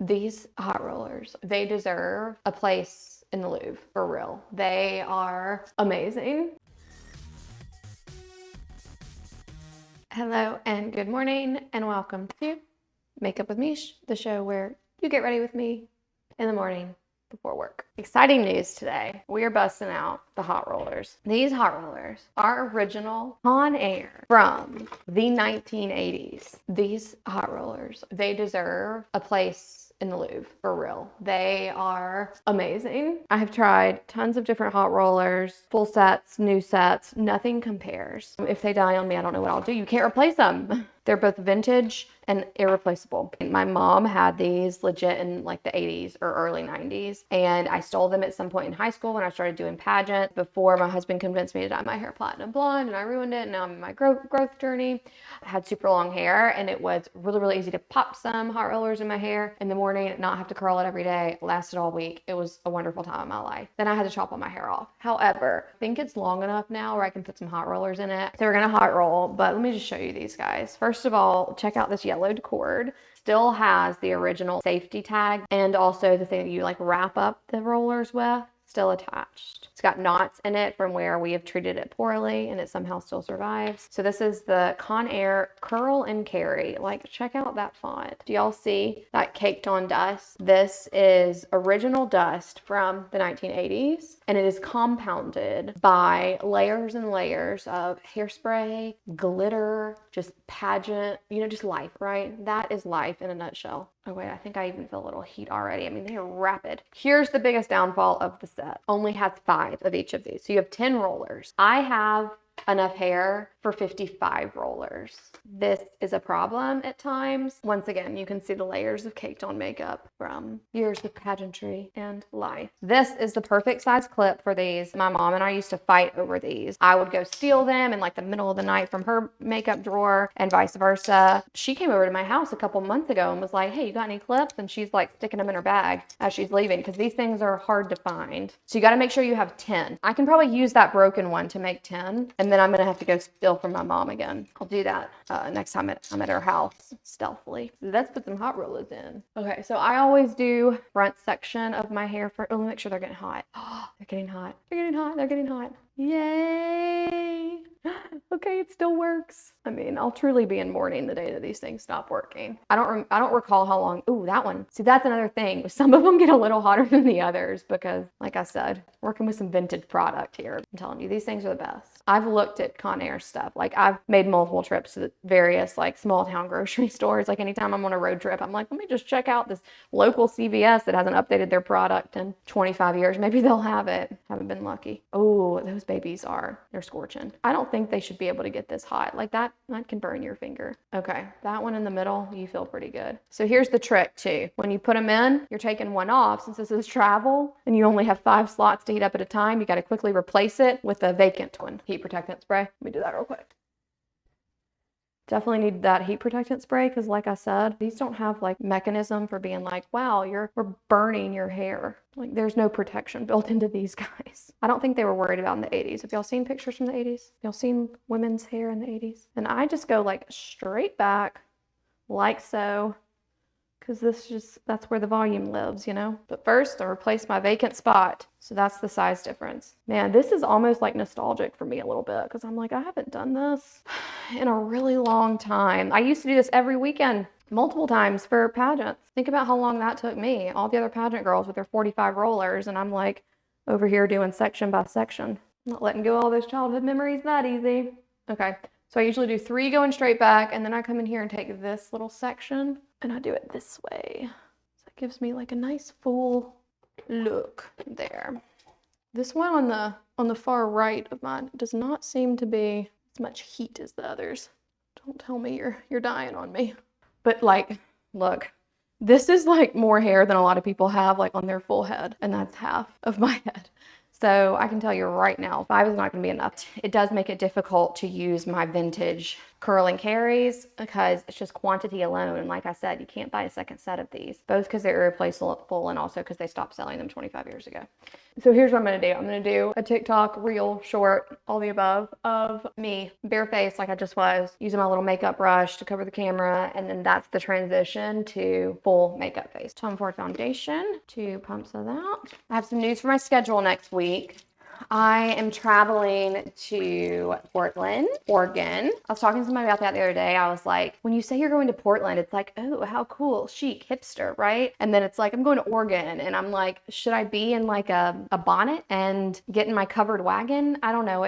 These hot rollers, they deserve a place in the Louvre, for real. They are amazing. Hello and good morning and welcome to Makeup with Meesh, the show where you get ready with me in the morning before work. Exciting news today. We are busting out the hot rollers. These hot rollers are original Conair from the 1980s. These hot rollers, they deserve a place in the Louvre, for real. They are amazing. I have tried tons of different hot rollers, full sets, new sets, nothing compares. If they die on me, I don't know what I'll do. You can't replace them. They're both vintage and irreplaceable. My mom had these legit in like the 80s or early 90s, and I stole them at some point in high school when I started doing pageant before my husband convinced me to dye my hair platinum blonde, and I ruined it, and now I'm in my growth journey. I had super long hair, and it was really, really easy to pop some hot rollers in my hair in the morning, not have to curl it every day. It lasted all week. It was a wonderful time in my life. Then I had to chop all my hair off. However, I think it's long enough now where I can put some hot rollers in it. So we're gonna hot roll, but let me just show you these guys. First of all, check out this yellowed cord. Still has the original safety tag and also the thing that you like wrap up the rollers with, still attached. It's got knots in it from where we have treated it poorly and it somehow still survives. So this is the Conair Curl and Carry. Like, check out that font. Do y'all see that caked on dust? This is original dust from the 1980s, and it is compounded by layers and layers of hairspray, glitter, just pageant, just life, right? That is life in a nutshell. Oh wait, I think I even feel a little heat already. I mean, they are rapid. Here's the biggest downfall of the set. Only has 5 of each of these. So you have 10 rollers. I have enough hair for 55 rollers. This is a problem at times. Once again, you can see the layers of caked on makeup from years of pageantry and life. This is the perfect size clip for these. My mom and I used to fight over these. I would go steal them in like the middle of the night from her makeup drawer and vice versa. She came over to my house a couple months ago and was like, hey, you got any clips? And she's like sticking them in her bag as she's leaving because these things are hard to find. So you got to make sure you have 10. I can probably use that broken one to make 10. And then I'm going to have to go steal from my mom again. I'll do that next time I'm at her house stealthily. Let's put some hot rollers in. Okay, so I always do front section of my hair for, let me make sure they're getting hot. Oh, they're getting hot. They're getting hot. They're getting hot. Yay. Okay, it still works. I mean, I'll truly be in mourning the day that these things stop working. I don't recall how long. Ooh, that one. See, that's another thing. Some of them get a little hotter than the others because, like I said, working with some vintage product here. I'm telling you, these things are the best. I've looked at Conair stuff. Like, I've made multiple trips to the various like small town grocery stores. Like, anytime I'm on a road trip, I'm like, let me just check out this local CVS that hasn't updated their product in 25 years. Maybe they'll have it. Haven't been lucky. Oh, those babies they're scorching. I don't think they should be able to get this hot. Like that can burn your finger. Okay, that one in the middle, you feel pretty good. So here's the trick too. When you put them in, you're taking one off. Since this is travel and you only have 5 slots to heat up at a time, you got to quickly replace it with a vacant one. Heat protectant spray. Let me do that real quick. Definitely need that heat protectant spray because, like I said, these don't have like mechanism for being like, wow, we're burning your hair. Like, there's no protection built into these guys. I don't think they were worried about in the 80s. Have y'all seen pictures from the 80s? Y'all seen women's hair in the 80s? And I just go like straight back like so, because that's where the volume lives, But first, I replace my vacant spot. So that's the size difference. Man, this is almost like nostalgic for me a little bit because I'm like, I haven't done this in a really long time. I used to do this every weekend, multiple times for pageants. Think about how long that took me. All the other pageant girls with their 45 rollers, and I'm like over here doing section by section. I'm not letting go of all those childhood memories that easy. Okay, so I usually do 3 going straight back, and then I come in here and take this little section and I do it this way. So it gives me like a nice full look there. This one on the far right of mine does not seem to be as much heat as the others. Don't tell me you're dying on me. But like, look, this is like more hair than a lot of people have like on their full head, and that's half of my head. So I can tell you right now, 5 is not going to be enough. It does make it difficult to use my vintage curl and carries because it's just quantity alone. And like I said, you can't buy a second set of these, both because they're irreplaceable and also because they stopped selling them 25 years ago. So here's what I'm going to do. I'm going to do a TikTok, reel, short, all the above of me barefaced like I just was, using my little makeup brush to cover the camera. And then that's the transition to full makeup face. Tom Ford foundation, 2 pumps of that. I have some news for my schedule next week. I am traveling to Portland, Oregon. I was talking to somebody about that the other day. I was like, when you say you're going to Portland, it's like, oh, how cool, chic, hipster, right? And then it's like, I'm going to Oregon. And I'm like, should I be in like a bonnet and get in my covered wagon? I don't know.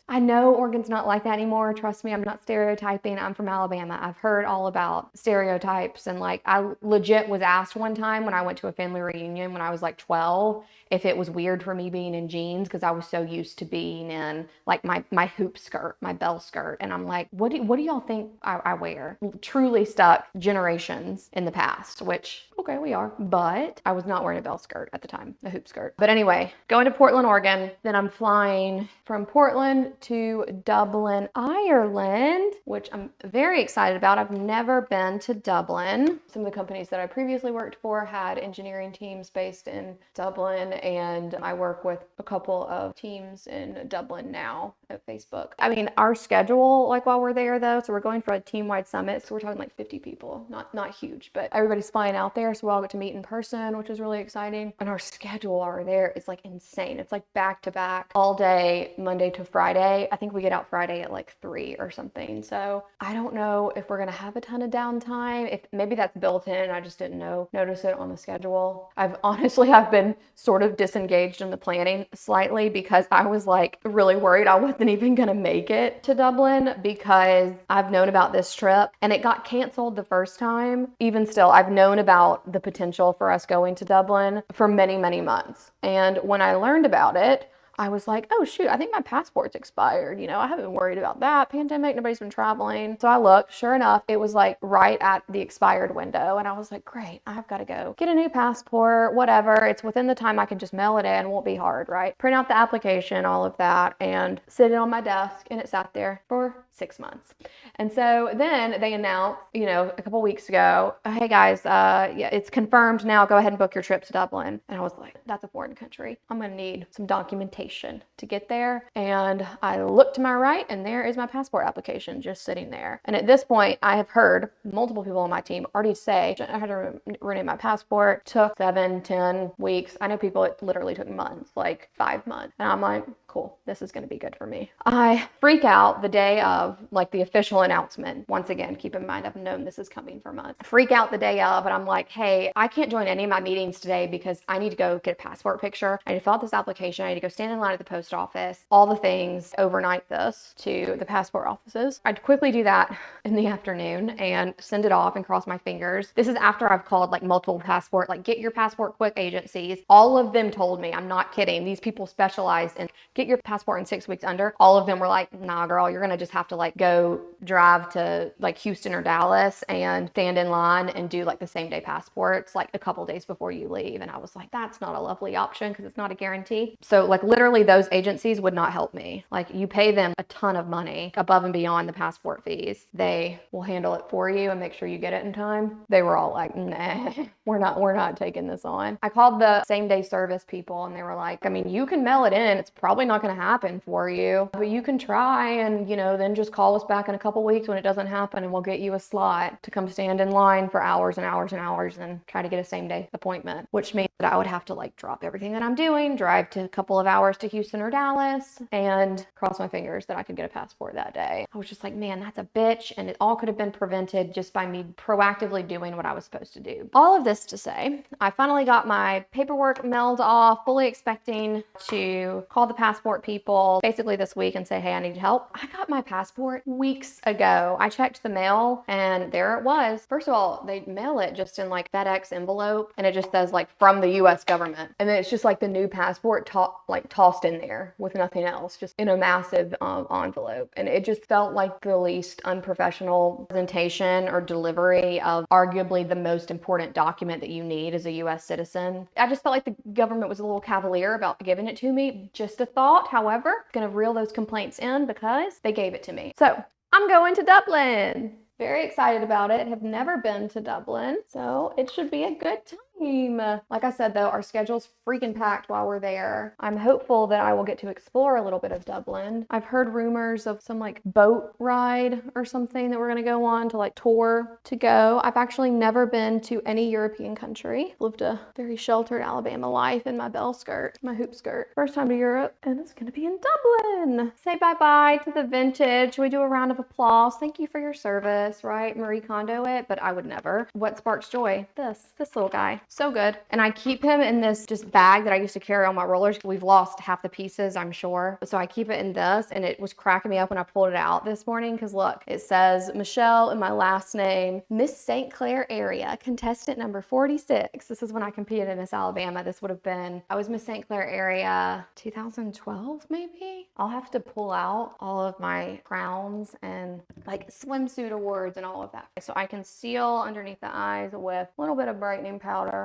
I know Oregon's not like that anymore. Trust me, I'm not stereotyping. I'm from Alabama. I've heard all about stereotypes. And like, I legit was asked one time when I went to a family reunion when I was like 12, if it was weird for me being in jeans because I was so used to being in like my hoop skirt, my bell skirt. And I'm like, what do y'all think I wear? Truly stuck generations in the past, which, okay, we are. But I was not wearing a bell skirt at the time, a hoop skirt. But anyway, going to Portland, Oregon. Then I'm flying from Portland to Dublin, Ireland, which I'm very excited about. I've never been to Dublin. Some of the companies that I previously worked for had engineering teams based in Dublin, and I work with a couple of teams in Dublin now at Facebook. I mean, our schedule, like while we're there though, so we're going for a team-wide summit. So we're talking like 50 people, not huge, but everybody's flying out there. So we all get to meet in person, which is really exciting. And our schedule while we're there is like insane. It's like back to back all day, Monday to Friday. I think we get out Friday at like 3 or something. So I don't know if we're going to have a ton of downtime. If maybe that's built in, I just didn't notice it on the schedule. I've been sort of disengaged in the planning slightly because I was like really worried I wasn't even gonna make it to Dublin because I've known about this trip and it got canceled the first time. Even still, I've known about the potential for us going to Dublin for many, many months. And when I learned about it, I was like, oh shoot, I think my passport's expired. I haven't worried about that. Pandemic, nobody's been traveling. So I looked, sure enough, it was like right at the expired window. And I was like, great, I've got to go get a new passport, whatever. It's within the time I can just mail it in, won't be hard, right? Print out the application, all of that, and sit it on my desk. And it sat there for 6 months. And so then they announced, a couple weeks ago, hey guys, yeah, it's confirmed now. Go ahead and book your trip to Dublin. And I was like, that's a foreign country. I'm going to need some documentation to get there. And I looked to my right and there is my passport application just sitting there. And at this point, I have heard multiple people on my team already say I had to renew my passport. Took 7, 10 weeks. I know people, it literally took months, like 5 months. And I'm like, cool, this is going to be good for me. I freak out the day of like the official announcement. Once again, keep in mind, I've known this is coming for months. Freak out the day of, and I'm like, hey, I can't join any of my meetings today because I need to go get a passport picture. I need to fill out this application. I need to go stand in line at the post office, all the things, overnight this to the passport offices. I'd quickly do that in the afternoon and send it off and cross my fingers. This is after I've called like multiple passport, like get your passport quick agencies. All of them told me, I'm not kidding. These people specialize in get your passport in 6 weeks under. All of them were like, nah, girl, you're going to just have to like go drive to like Houston or Dallas and stand in line and do like the same day passports like a couple days before you leave. And I was like, that's not a lovely option because it's not a guarantee. So like literally those agencies would not help me. Like you pay them a ton of money above and beyond the passport fees. They will handle it for you and make sure you get it in time. They were all like, nah, we're not taking this on. I called the same day service people and they were like, I mean, you can mail it in. It's probably not going to happen for you, but you can try and, then just call us back in a couple weeks when it doesn't happen and we'll get you a slot to come stand in line for hours and hours and hours and try to get a same day appointment, which means that I would have to like drop everything that I'm doing, drive to a couple of hours to Houston or Dallas and cross my fingers that I could get a passport that day. I was just like, man, that's a bitch. And it all could have been prevented just by me proactively doing what I was supposed to do. All of this to say, I finally got my paperwork mailed off, fully expecting to call the passport people basically this week and say, hey, I need help. I got my passport weeks ago. I checked the mail and there it was. First of all, they mail it just in like FedEx envelope and it just says like from the US government. And then it's just like the new passport tossed in there with nothing else, just in a massive envelope. And it just felt like the least unprofessional presentation or delivery of arguably the most important document that you need as a US citizen. I just felt like the government was a little cavalier about giving it to me. Just a thought, however, gonna reel those complaints in because they gave it to me. So I'm going to Dublin. Very excited about it. Have never been to Dublin, so it should be a good time. Like I said, though, our schedule's freaking packed while we're there. I'm hopeful that I will get to explore a little bit of Dublin. I've heard rumors of some like boat ride or something that we're gonna go on to like tour to go. I've actually never been to any European country. Lived a very sheltered Alabama life in my bell skirt, my hoop skirt. First time to Europe, and it's gonna be in Dublin. Say bye-bye to the vintage. We do a round of applause. Thank you for your service, right? Marie Kondo it, but I would never. What sparks joy? This little guy. So good. And I keep him in this just bag that I used to carry on my rollers. We've lost half the pieces, I'm sure. So I keep it in this, and it was cracking me up when I pulled it out this morning because look, it says Michelle and my last name, Miss St. Clair area, contestant number 46. This is when I competed in Miss Alabama. This would have been, I was Miss St. Clair area 2012 maybe? I'll have to pull out all of my crowns and like swimsuit awards and all of that. So I conceal underneath the eyes with a little bit of brightening powder.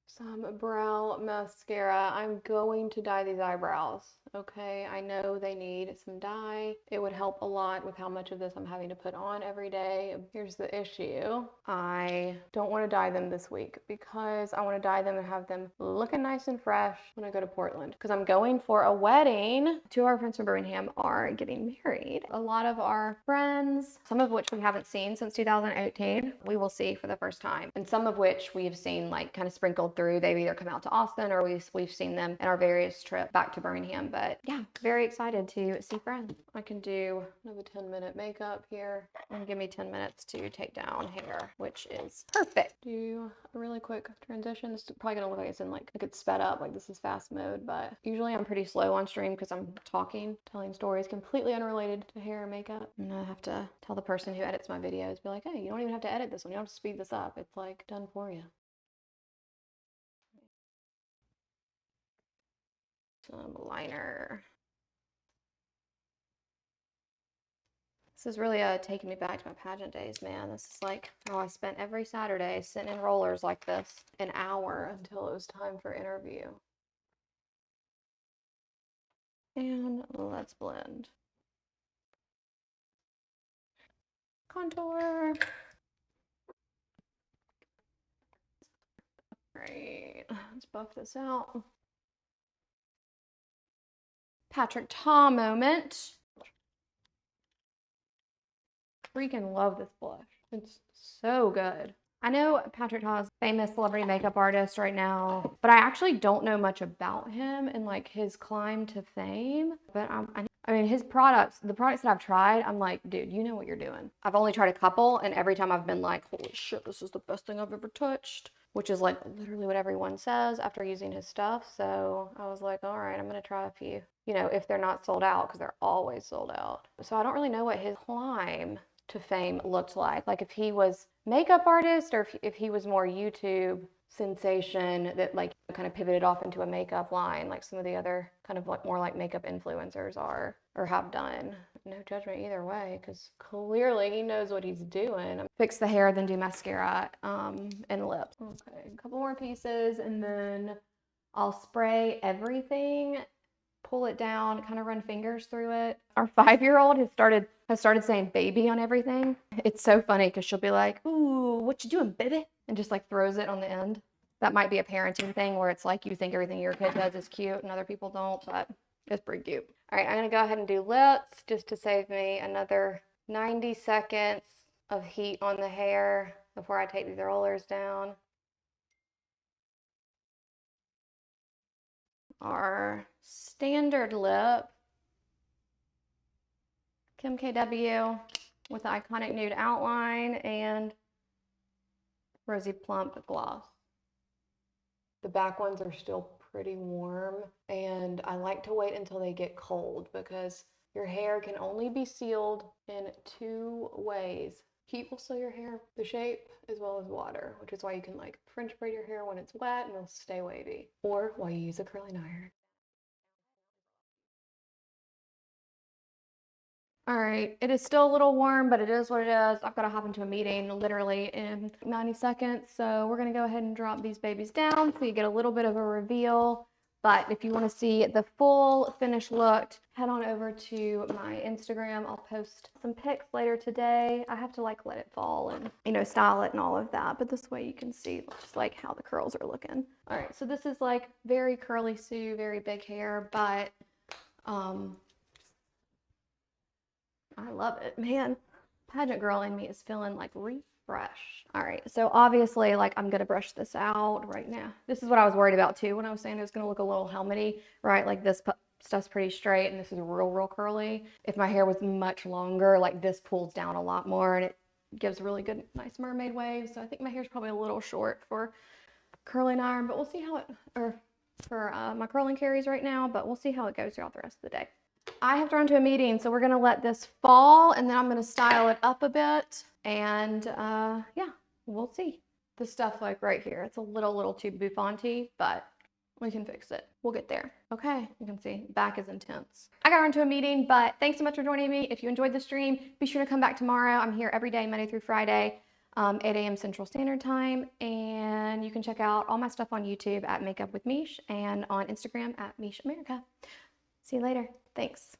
Some brow mascara. I'm going to dye these eyebrows. Okay, I know they need some dye. It would help a lot with how much of this I'm having to put on every day. Here's the issue. I don't want to dye them this week because I want to dye them and have them looking nice and fresh when I go to Portland. Because I'm going for a wedding. Two of our friends from Birmingham are getting married. A lot of our friends, some of which we haven't seen since 2018, we will see for the first time. And some of which we've seen like kind of sprinkled through. They've either come out to Austin or we've seen them in our various trips back to Birmingham. But yeah, very excited to see friends. I can do another 10-minute makeup here and give me 10 minutes to take down hair, which is perfect. Do a really quick transition. This is probably gonna look like it's in like it's sped up, like this is fast mode, but usually I'm pretty slow on stream because I'm telling stories completely unrelated to hair and makeup. And I have to tell the person who edits my videos, be like, hey, you don't even have to edit this one. You don't have to speed this up. It's like done for you. Some liner. This is really taking me back to my pageant days, man. This is like how I spent every Saturday sitting in rollers like this, an hour until it was time for interview. And let's blend. Contour. Great. Let's buff this out. Patrick Ta moment. Freaking love this blush. It's so good. I know Patrick Ta is a famous celebrity makeup artist right now, but I actually don't know much about him and like his climb to fame. But I mean, his products, the products that I've tried, I'm like, dude, you know what you're doing. I've only tried a couple, and every time I've been like, holy shit, this is the best thing I've ever touched, which is like literally what everyone says after using his stuff. So I was like, all right, I'm gonna try a few, you know, if they're not sold out, because they're always sold out. So I don't really know what his climb to fame looked like if he was makeup artist or if he was more YouTube sensation that like kind of pivoted off into a makeup line like some of the other kind of like more like makeup influencers are or have done. No judgment either way, because clearly he knows what he's doing. Fix the hair, then do mascara and lips. Okay, a couple more pieces, and then I'll spray everything, pull it down, kind of run fingers through it. Our 5-year-old has started saying baby on everything. It's so funny because she'll be like, ooh, what you doing, baby? And just like throws it on the end. That might be a parenting thing where it's like you think everything your kid does is cute and other people don't, but it's pretty cute. All right, I'm gonna go ahead and do lips just to save me another 90 seconds of heat on the hair before I take these rollers down. Our standard lip, Kim KW with the iconic nude outline and Rosy Plump gloss. The back ones are still pretty warm, and I like to wait until they get cold because your hair can only be sealed in 2 ways. Heat will seal your hair, the shape, as well as water, which is why you can like French braid your hair when it's wet and it'll stay wavy, or while you use a curling iron. All right, it is still a little warm, but it is what it is. I've got to hop into a meeting literally in 90 seconds. So we're gonna go ahead and drop these babies down so you get a little bit of a reveal But if you want to see the full finished look, head on over to my Instagram. I'll post some pics later today. I have to like let it fall and, you know, style it and all of that. But this way you can see just like how the curls are looking. All right, so this is like very curly Sue, very big hair, but I love it, man. Pageant girl in me is feeling like refreshed. All right, so obviously, like, I'm gonna brush this out right now. This is what I was worried about too when I was saying it was gonna look a little helmety, right? Like this stuff's pretty straight and this is real curly. If my hair was much longer, like this pulls down a lot more and it gives really good, nice mermaid waves. So I think my hair's probably a little short for curling iron, but we'll see how it, or for my curling carries right now, but we'll see how it goes throughout the rest of the day. I have to run to a meeting, so we're gonna let this fall and then I'm gonna style it up a bit and yeah, we'll see. This stuff like right here, it's a little too bouffanty, but we can fix it. We'll get there. Okay, you can see back is intense. I gotta run to a meeting, but thanks so much for joining me. If you enjoyed the stream, be sure to come back tomorrow. I'm here every day, Monday through Friday, 8 a.m. Central Standard Time, and you can check out all my stuff on YouTube at Makeup with Meesh and on Instagram at MeeshAmerica. See you later. Thanks.